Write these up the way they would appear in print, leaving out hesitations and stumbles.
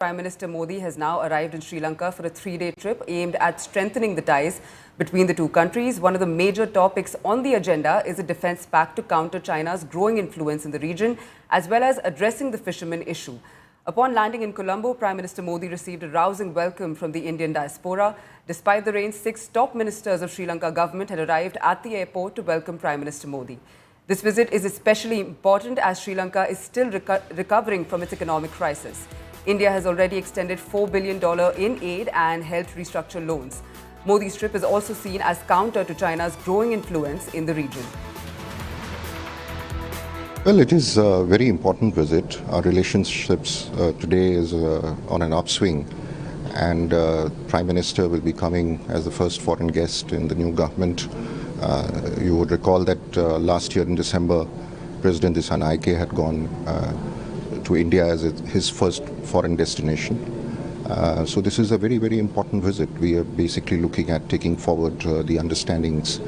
Prime Minister Modi has now arrived in Sri Lanka for a three-day trip aimed at strengthening the ties between the two countries. One of the major topics on the agenda is a defense pact to counter China's growing influence in the region, as well as addressing the fishermen issue. Upon landing in Colombo, Prime Minister Modi received a rousing welcome from the Indian diaspora. Despite the rain, 6 top ministers of Sri Lanka government had arrived at the airport to welcome Prime Minister Modi. This visit is especially important as Sri Lanka is still recovering from its economic crisis. India has already extended $4 billion in aid and helped restructure loans. Modi's trip is also seen as counter to China's growing influence in the region. Well, it is a very important visit. Our relationships today is on an upswing, and Prime Minister will be coming as the first foreign guest in the new government. You would recall that last year in December, President Dissanayake had gone to India as his first foreign destination. So this is a very, very important visit. We are basically looking at taking forward the understandings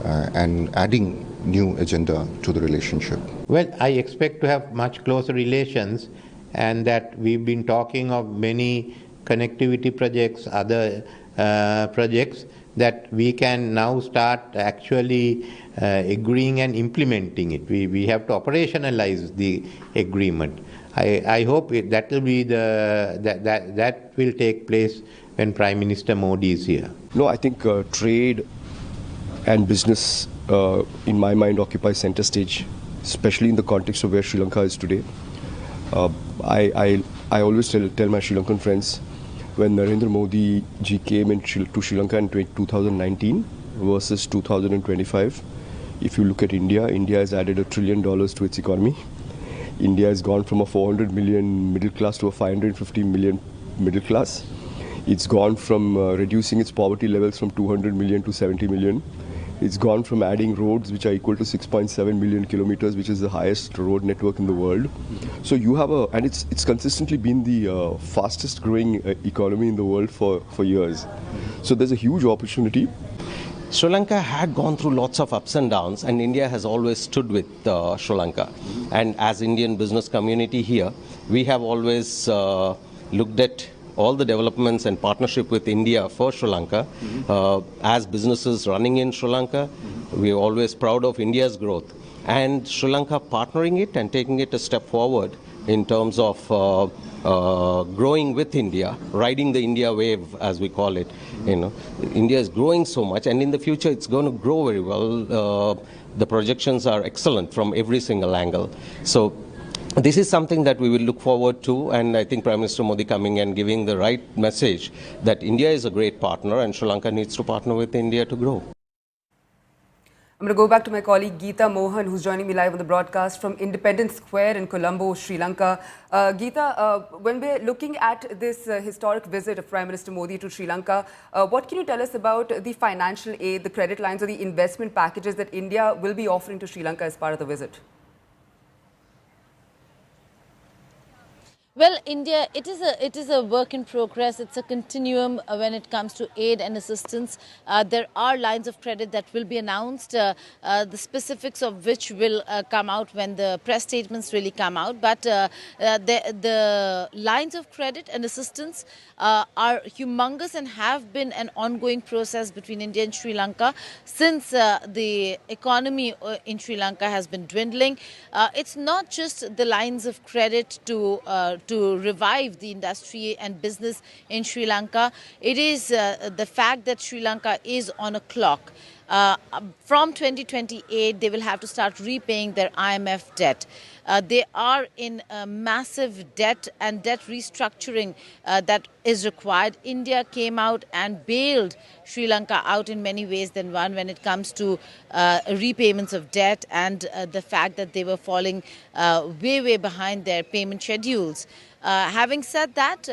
and adding new agenda to the relationship. Well, I expect to have much closer relations, and that we've been talking of many connectivity projects, other projects that we can now start actually agreeing and implementing it. We have to operationalize the agreement. I hope that will be that will take place when Prime Minister Modi is here. No, I think trade and business, in my mind, occupy center stage, especially in the context of where Sri Lanka is today. I always tell my Sri Lankan friends, when Narendra Modi ji came to Sri Lanka in 2019 versus 2025, if you look at India, India has added $1 trillion to its economy. India has gone from a 400 million middle class to a 550 million middle class. It's gone from reducing its poverty levels from 200 million to 70 million. It's gone from adding roads which are equal to 6.7 million kilometers, which is the highest road network in the world. So you have and it's consistently been the fastest growing economy in the world for years. So there's a huge opportunity. Sri Lanka had gone through lots of ups and downs, and India has always stood with Sri Lanka. And as Indian business community here, we have always looked at all the developments and partnership with India for Sri Lanka. As businesses running in Sri Lanka, we are always proud of India's growth. And Sri Lanka partnering it and taking it a step forward in terms of growing with India, riding the India wave, as we call it. You know, India is growing so much, and in the future it's going to grow very well. The projections are excellent from every single angle. So this is something that we will look forward to, and I think Prime Minister Modi coming and giving the right message that India is a great partner and Sri Lanka needs to partner with India to grow. I'm going to go back to my colleague Geeta Mohan, who's joining me live on the broadcast from Independence Square in Colombo, Sri Lanka. Geeta, when we're looking at this historic visit of Prime Minister Modi to Sri Lanka, what can you tell us about the financial aid, the credit lines or the investment packages that India will be offering to Sri Lanka as part of the visit? Well, India, it is a work in progress. It's a continuum when it comes to aid and assistance. There are lines of credit that will be announced, the specifics of which will come out when the press statements really come out. But the lines of credit and assistance are humongous and have been an ongoing process between India and Sri Lanka since the economy in Sri Lanka has been dwindling. It's not just the lines of credit to revive the industry and business in Sri Lanka. It is the fact that Sri Lanka is on a clock. From 2028, they will have to start repaying their IMF debt. They are in massive debt and debt restructuring that is required. India came out and bailed Sri Lanka out in many ways than one when it comes to repayments of debt and the fact that they were falling way behind their payment schedules. Having said that,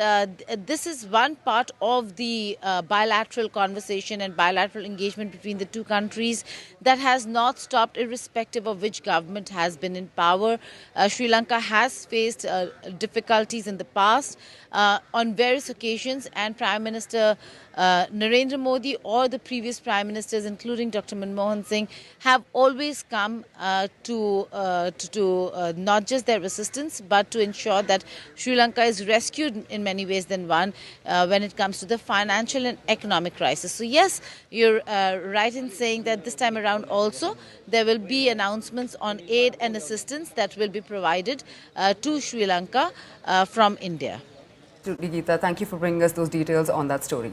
this is one part of the bilateral conversation and bilateral engagement between the two countries that has not stopped irrespective of which government has been in power. Sri Lanka has faced difficulties in the past on various occasions, and Prime Minister Narendra Modi or the previous prime ministers, including Dr. Manmohan Singh, have always come to not just their assistance, but to ensure that Sri Lanka is rescued in many ways than one when it comes to the financial and economic crisis. So yes, you're right in saying that this time around also there will be announcements on aid and assistance that will be provided to Sri Lanka from India. Geeta, thank you for bringing us those details on that story.